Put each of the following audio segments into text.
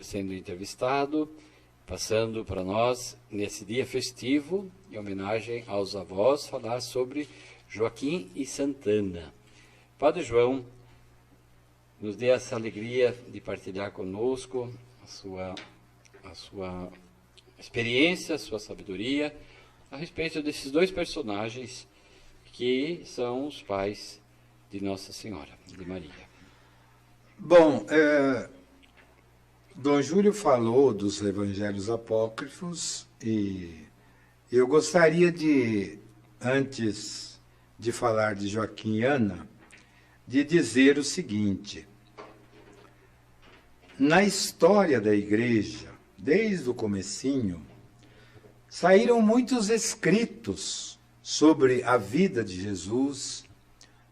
sendo entrevistado, passando para nós, nesse dia festivo, em homenagem aos avós, falar sobre Joaquim e Santana. Padre João, nos dê essa alegria de partilhar conosco a sua experiência, a sua sabedoria, a respeito desses dois personagens que são os pais de Nossa Senhora, de Maria. Bom, Dom Júlio falou dos evangelhos apócrifos e eu gostaria de, antes de falar de Joaquim e Ana, de dizer o seguinte: na história da Igreja, desde o comecinho, saíram muitos escritos sobre a vida de Jesus,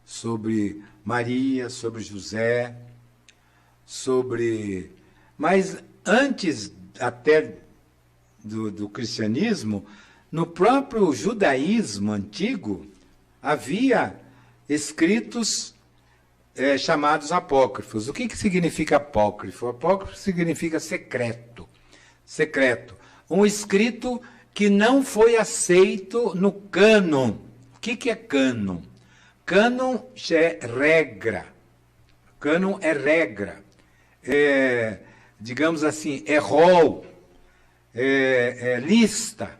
sobre Maria, sobre José, mas antes até do cristianismo, no próprio judaísmo antigo, havia escritos chamados apócrifos. O que significa apócrifo? Apócrifo significa secreto. Secreto. Um escrito que não foi aceito no cânon. O que é cânon? Cânon é regra. Cânon é regra. Digamos assim, é rol, é lista.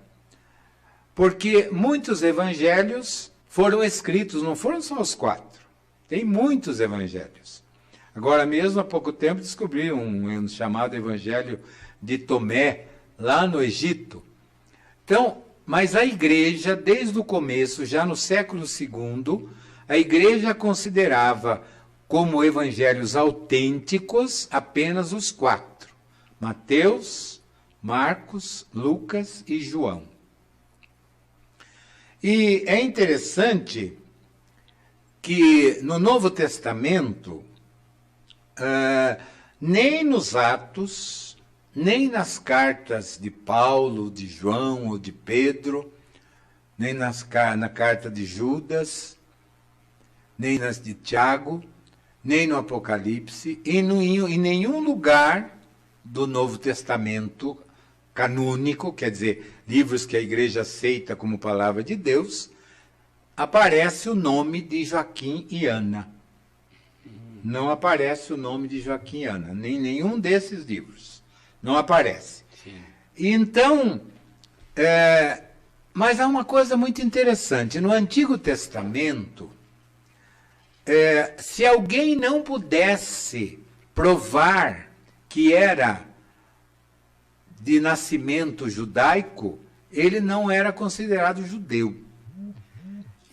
Porque muitos evangelhos foram escritos, não foram só os 4. Tem muitos evangelhos. Agora mesmo, há pouco tempo, descobri um chamado Evangelho de Tomé, lá no Egito. Então, mas a Igreja, desde o começo, já no século II, a Igreja considerava como evangelhos autênticos apenas os 4. Mateus, Marcos, Lucas e João. E é interessante que no Novo Testamento, nem nos Atos, nem nas cartas de Paulo, de João ou de Pedro, nem na carta de Judas, nem nas de Tiago, nem no Apocalipse, e em nenhum lugar do Novo Testamento canônico, quer dizer, livros que a Igreja aceita como palavra de Deus, aparece o nome de Joaquim e Ana. Não aparece o nome de Joaquim e Ana, nem nenhum desses livros. Não aparece. Sim. Então, mas há uma coisa muito interessante. No Antigo Testamento, se alguém não pudesse provar que era de nascimento judaico, ele não era considerado judeu.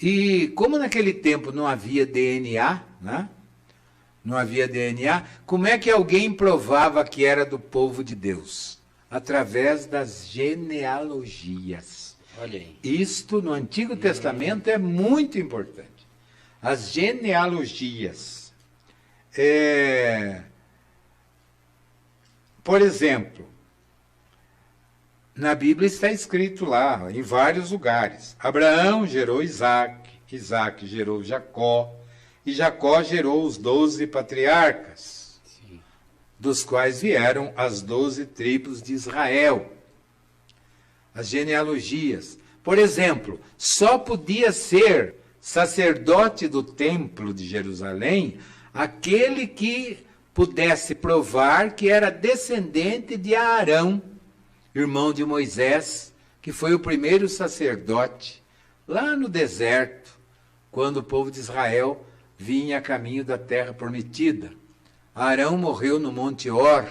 E como naquele tempo não havia DNA, né? Não havia DNA, como é que alguém provava que era do povo de Deus? Através das genealogias. Olha aí. Isto no Antigo Testamento é muito importante. As genealogias. Por exemplo, na Bíblia está escrito lá, em vários lugares, Abraão gerou Isaac, Isaac gerou Jacó, e Jacó gerou os 12 patriarcas, sim, dos quais vieram as 12 tribos de Israel. As genealogias. Por exemplo, só podia ser sacerdote do templo de Jerusalém aquele que pudesse provar que era descendente de Arão, irmão de Moisés, que foi o primeiro sacerdote lá no deserto, quando o povo de Israel vinha a caminho da terra prometida. Arão morreu no Monte Hor,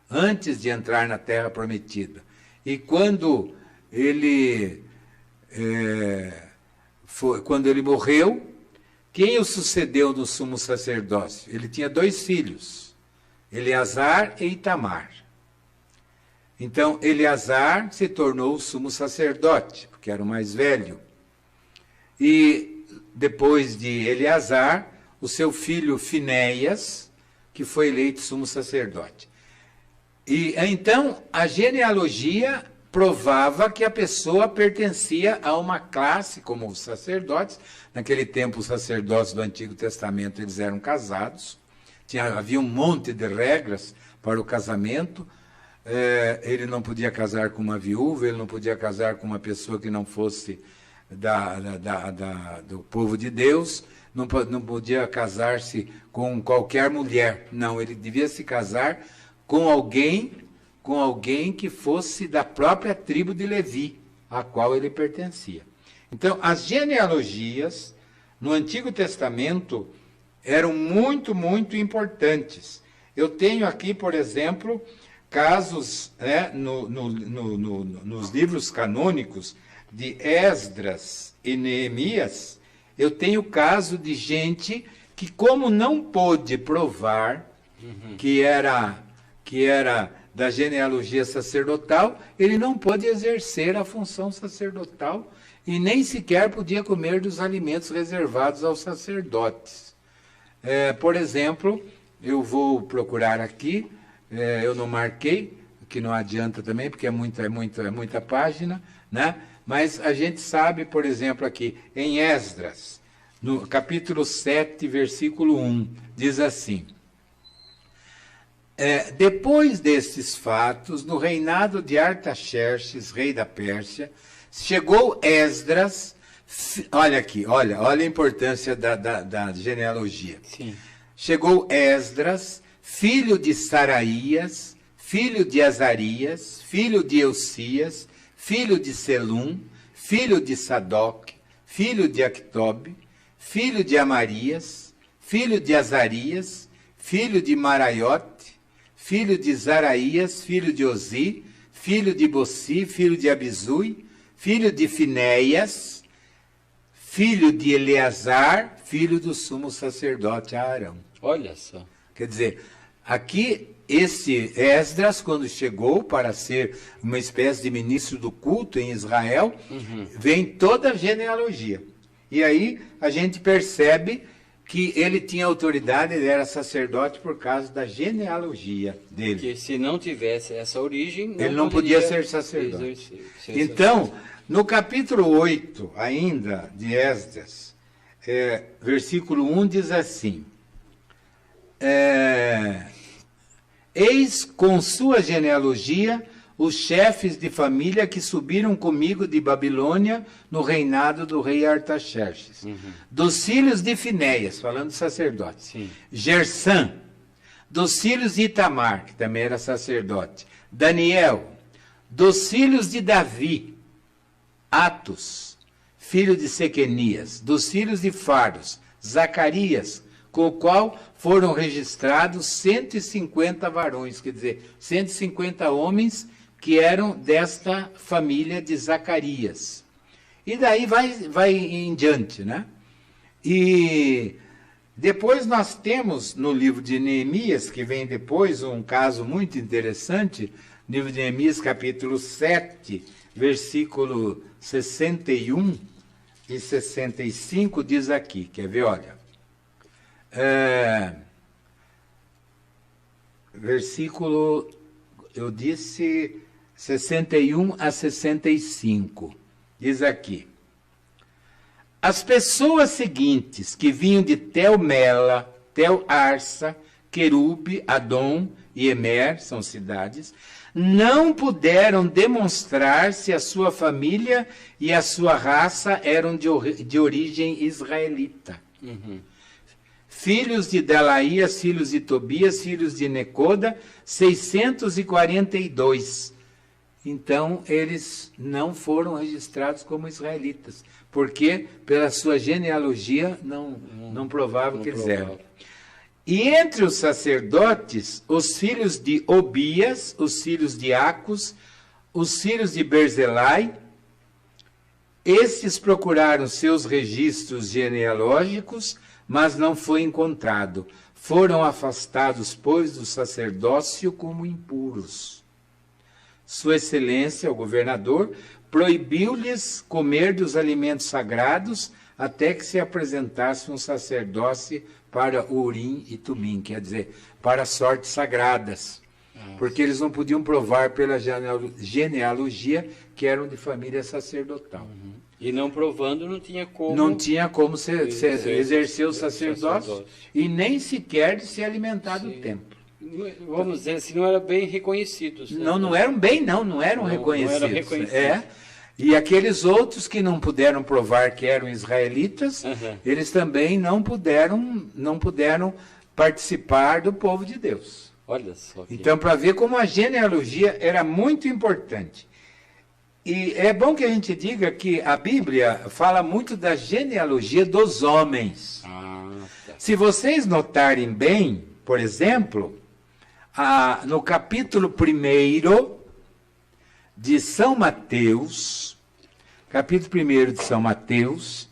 antes de entrar na terra prometida. E quando ele morreu, quem o sucedeu no sumo sacerdócio? Ele tinha 2 filhos, Eleazar e Itamar. Então, Eleazar se tornou o sumo sacerdote, porque era o mais velho. E depois de Eleazar, o seu filho Finéias, que foi eleito sumo sacerdote. E então, a genealogia provava que a pessoa pertencia a uma classe, como os sacerdotes. Naquele tempo, os sacerdotes do Antigo Testamento, eles eram casados. Havia um monte de regras para o casamento. Ele não podia casar com uma viúva, ele não podia casar com uma pessoa que não fosse do povo de Deus, não podia casar-se com qualquer mulher. Não, ele devia se casar com alguém que fosse da própria tribo de Levi, a qual ele pertencia. Então, as genealogias no Antigo Testamento eram muito, muito importantes. Eu tenho aqui, por exemplo, casos, né, nos livros canônicos de Esdras e Neemias. Eu tenho caso de gente que, como não pôde provar que era da genealogia sacerdotal, ele não pôde exercer a função sacerdotal e nem sequer podia comer dos alimentos reservados aos sacerdotes. Por exemplo, eu vou procurar aqui, eu não marquei, que não adianta também, porque é muita página, né? Mas a gente sabe, por exemplo, aqui, em Esdras, no capítulo 7, versículo 1, diz assim: depois destes fatos, no reinado de Artaxerxes, rei da Pérsia, chegou Esdras, olha aqui, olha a importância da genealogia. Sim. Chegou Esdras, filho de Saraías, filho de Azarias, filho de Eucias, filho de Selum, filho de Sadoc, filho de Actobe, filho de Amarias, filho de Azarias, filho de Maraiote, filho de Zaraías, filho de Ozi, filho de Bossi, filho de Abizui, filho de Finéias, filho de Eleazar, filho do sumo sacerdote Arão. Olha só. Quer dizer, aqui esse Esdras, quando chegou para ser uma espécie de ministro do culto em Israel, vem toda a genealogia. E aí a gente percebe que ele tinha autoridade, ele era sacerdote por causa da genealogia dele. Porque se não tivesse essa origem, ele não podia ser sacerdote. Então, no capítulo 8, ainda, de Esdras, versículo 1 diz assim: eis com sua genealogia os chefes de família que subiram comigo de Babilônia no reinado do rei Artaxerxes. Dos filhos de Finéias, falando de sacerdote. Sim. Gersam, dos filhos de Itamar, que também era sacerdote. Daniel, dos filhos de Davi. Atos, filho de Sequenias, dos filhos de Faros. Zacarias, com o qual foram registrados 150 varões, quer dizer, 150 homens que eram desta família de Zacarias. E daí vai em diante, né? E depois nós temos no livro de Neemias, que vem depois, um caso muito interessante, livro de Neemias, capítulo 7, versículo 61 e 65, diz aqui, quer ver, olha, versículo, eu disse 61 a 65, diz aqui: as pessoas seguintes que vinham de Tel-Mela, Tel-Arsa, Querube, Adom e Emer, são cidades, não puderam demonstrar se a sua família e a sua raça eram de origem israelita. Filhos de Delaías, filhos de Tobias, filhos de Necoda, 642. Então, eles não foram registrados como israelitas, porque pela sua genealogia não provavam que eles eram. E entre os sacerdotes, os filhos de Obias, os filhos de Acos, os filhos de Berzelai, estes procuraram seus registros genealógicos, mas não foi encontrado. Foram afastados, pois, do sacerdócio como impuros. Sua Excelência, o governador, proibiu-lhes comer dos alimentos sagrados até que se apresentasse um sacerdócio para Urim e Tumim, quer dizer, para sortes sagradas. Porque eles não podiam provar pela genealogia que eram de família sacerdotal. E não provando, não tinha como... Não tinha como exercer o sacerdócio e nem sequer de se alimentar do templo. vamos dizer assim, não eram bem reconhecidos. Né? Não eram bem, não eram reconhecidos. Não eram reconhecidos. É. E aqueles outros que não puderam provar que eram israelitas, eles também não puderam participar do povo de Deus. Olha só. Então, para ver como a genealogia era muito importante. E é bom que a gente diga que a Bíblia fala muito da genealogia dos homens. Tá. Se vocês notarem bem, por exemplo, no capítulo 1 de São Mateus, capítulo 1 de São Mateus,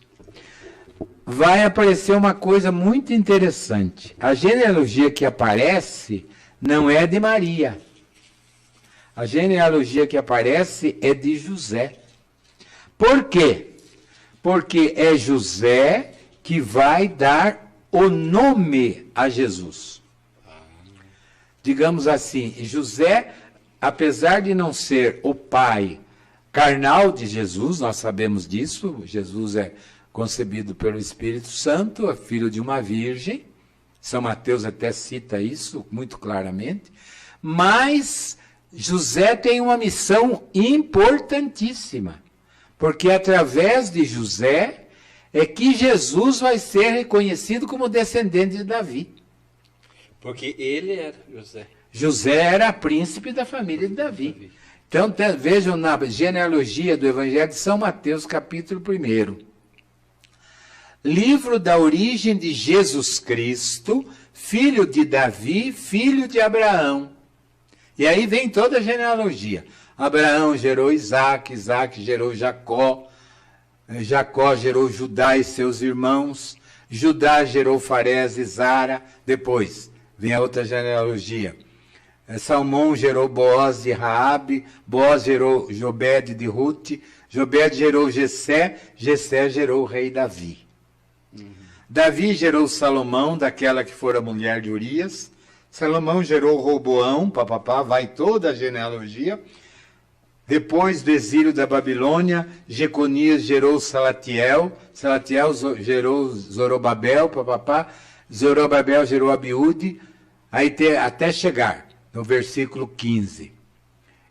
vai aparecer uma coisa muito interessante. A genealogia que aparece não é de Maria. A genealogia que aparece é de José. Por quê? Porque é José que vai dar o nome a Jesus. Digamos assim, José, apesar de não ser o pai carnal de Jesus, nós sabemos disso, Jesus é concebido pelo Espírito Santo, é filho de uma virgem, São Mateus até cita isso muito claramente, mas José tem uma missão importantíssima, porque através de José é que Jesus vai ser reconhecido como descendente de Davi. Porque ele era José. José era príncipe da família de Davi. Então vejam na genealogia do Evangelho de São Mateus, capítulo 1. Livro da origem de Jesus Cristo, filho de Davi, filho de Abraão. E aí vem toda a genealogia. Abraão gerou Isaac, Isaac gerou Jacó, Jacó gerou Judá e seus irmãos, Judá gerou Farés e Zara. Depois vem a outra genealogia. Salmão gerou Boaz e Raabe, Boaz gerou Jobede de Rute, Jobede gerou Jessé, Jessé gerou o rei Davi. Davi gerou Salomão, daquela que fora mulher de Urias. Salomão gerou Roboão, papapá, vai toda a genealogia. Depois do exílio da Babilônia, Jeconias gerou Salatiel, Salatiel gerou Zorobabel, papapá, Zorobabel gerou Abiúde, aí até chegar no versículo 15.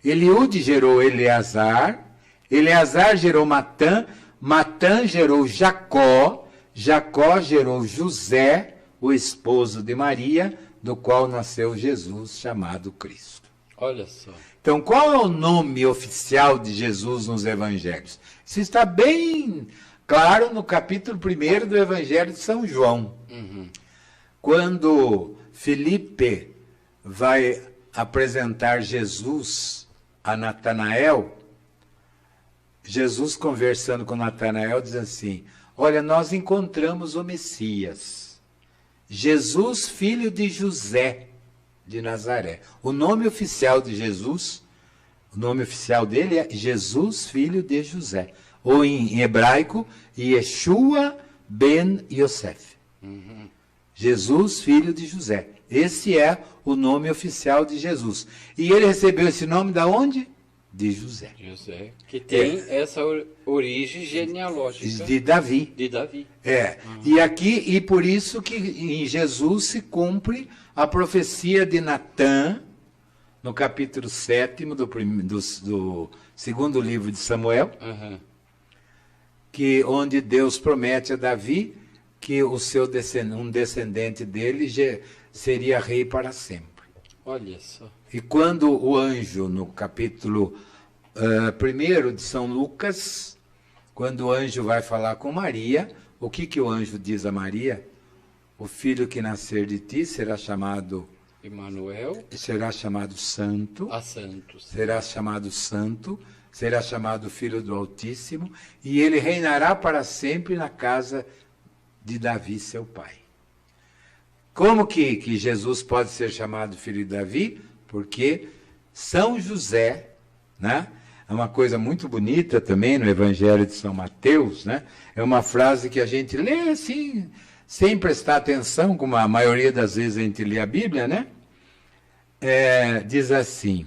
Eliúde gerou Eleazar, Eleazar gerou Matã, Matã gerou Jacó, Jacó gerou José, o esposo de Maria, do qual nasceu Jesus, chamado Cristo. Olha só. Então, qual é o nome oficial de Jesus nos evangelhos? Isso está bem claro no capítulo 1 do Evangelho de São João. Quando Filipe vai apresentar Jesus a Natanael, Jesus conversando com Natanael diz assim: olha, nós encontramos o Messias, Jesus, filho de José de Nazaré. O nome oficial de Jesus, o nome oficial dele é Jesus, filho de José. Ou em hebraico, Yeshua ben Yosef. Jesus, filho de José. Esse é o nome oficial de Jesus. E ele recebeu esse nome da onde? De José. José, que tem essa origem genealógica. De Davi. De Davi. E aqui, e por isso que em Jesus se cumpre a profecia de Natã, no capítulo 7 do segundo livro de Samuel, onde Deus promete a Davi que um descendente dele seria rei para sempre. Olha só. E quando o anjo, no capítulo 1 de São Lucas, quando o anjo vai falar com Maria, o que o anjo diz a Maria? O filho que nascer de ti será chamado Emanuel, será chamado santo, será chamado santo, será chamado filho do Altíssimo, e ele reinará para sempre na casa de Davi, seu pai. Como que Jesus pode ser chamado filho de Davi? Porque São José, né? É uma coisa muito bonita também no Evangelho de São Mateus, né? É uma frase que a gente lê assim, sem prestar atenção, como a maioria das vezes a gente lê a Bíblia, né? Diz assim: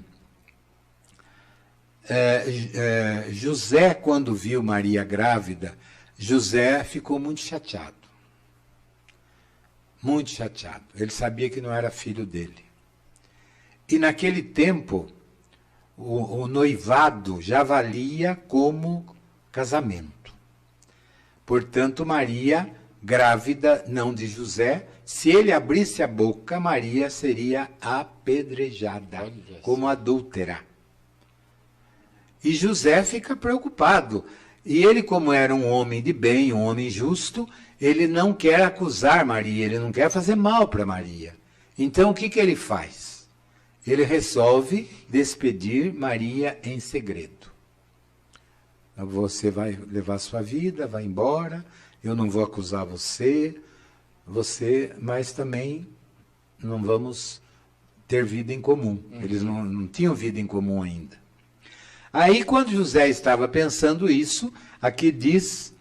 José, quando viu Maria grávida, José ficou muito chateado. Muito chateado. Ele sabia que não era filho dele. E naquele tempo, o noivado já valia como casamento. Portanto, Maria, grávida, não de José, se ele abrisse a boca, Maria seria apedrejada como adúltera. E José fica preocupado. E ele, como era um homem de bem, um homem justo, ele não quer acusar Maria, ele não quer fazer mal para Maria. Então, o que ele faz? Ele resolve despedir Maria em segredo. Você vai levar sua vida, vai embora, eu não vou acusar você, mas também não vamos ter vida em comum. Eles não tinham vida em comum ainda. Aí, quando José estava pensando isso, aqui diz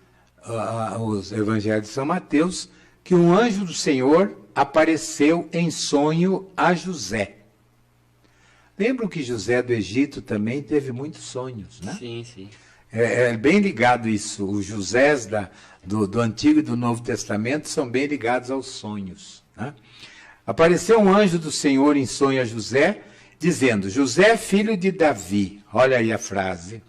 os evangelhos de São Mateus, que um anjo do Senhor apareceu em sonho a José. Lembram que José do Egito também teve muitos sonhos, né? Sim, sim. É bem ligado isso. Os Josés do Antigo e do Novo Testamento são bem ligados aos sonhos, né? Apareceu um anjo do Senhor em sonho a José, dizendo: José, filho de Davi, olha aí a frase,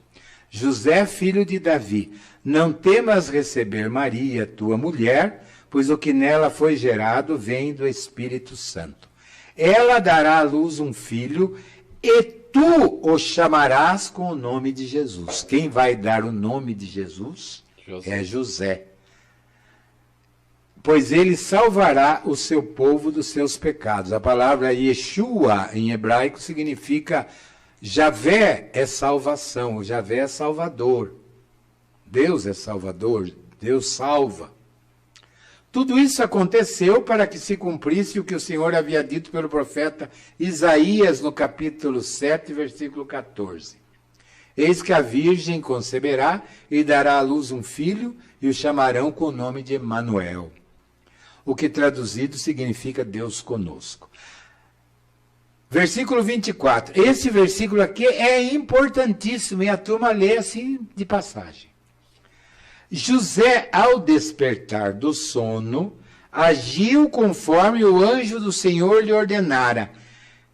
José, filho de Davi, não temas receber Maria, tua mulher, pois o que nela foi gerado vem do Espírito Santo. Ela dará à luz um filho, e tu o chamarás com o nome de Jesus. Quem vai dar o nome de Jesus é José. Pois ele salvará o seu povo dos seus pecados. A palavra Yeshua, em hebraico, significa Javé é salvação, Javé é salvador. Deus é salvador, Deus salva. Tudo isso aconteceu para que se cumprisse o que o Senhor havia dito pelo profeta Isaías, no capítulo 7, versículo 14. Eis que a virgem conceberá e dará à luz um filho, e o chamarão com o nome de Emanuel. O que traduzido significa Deus conosco. Versículo 24. Esse versículo aqui é importantíssimo e a turma lê assim de passagem. José, ao despertar do sono, agiu conforme o anjo do Senhor lhe ordenara.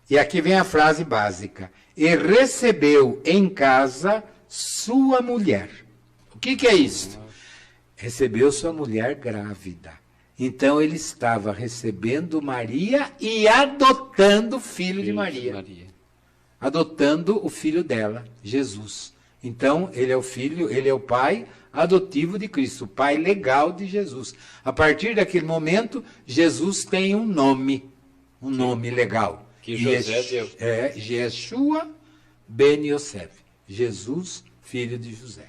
E aqui vem a frase básica. E recebeu em casa sua mulher. O que é isso? Recebeu sua mulher grávida. Então ele estava recebendo Maria e adotando o filho de Maria. Adotando o filho dela, Jesus. Então ele é o filho, ele é o pai adotivo de Cristo, o pai legal de Jesus. A partir daquele momento, Jesus tem um nome legal. Que José deu. É Yeshua ben Yosef, Jesus, filho de José.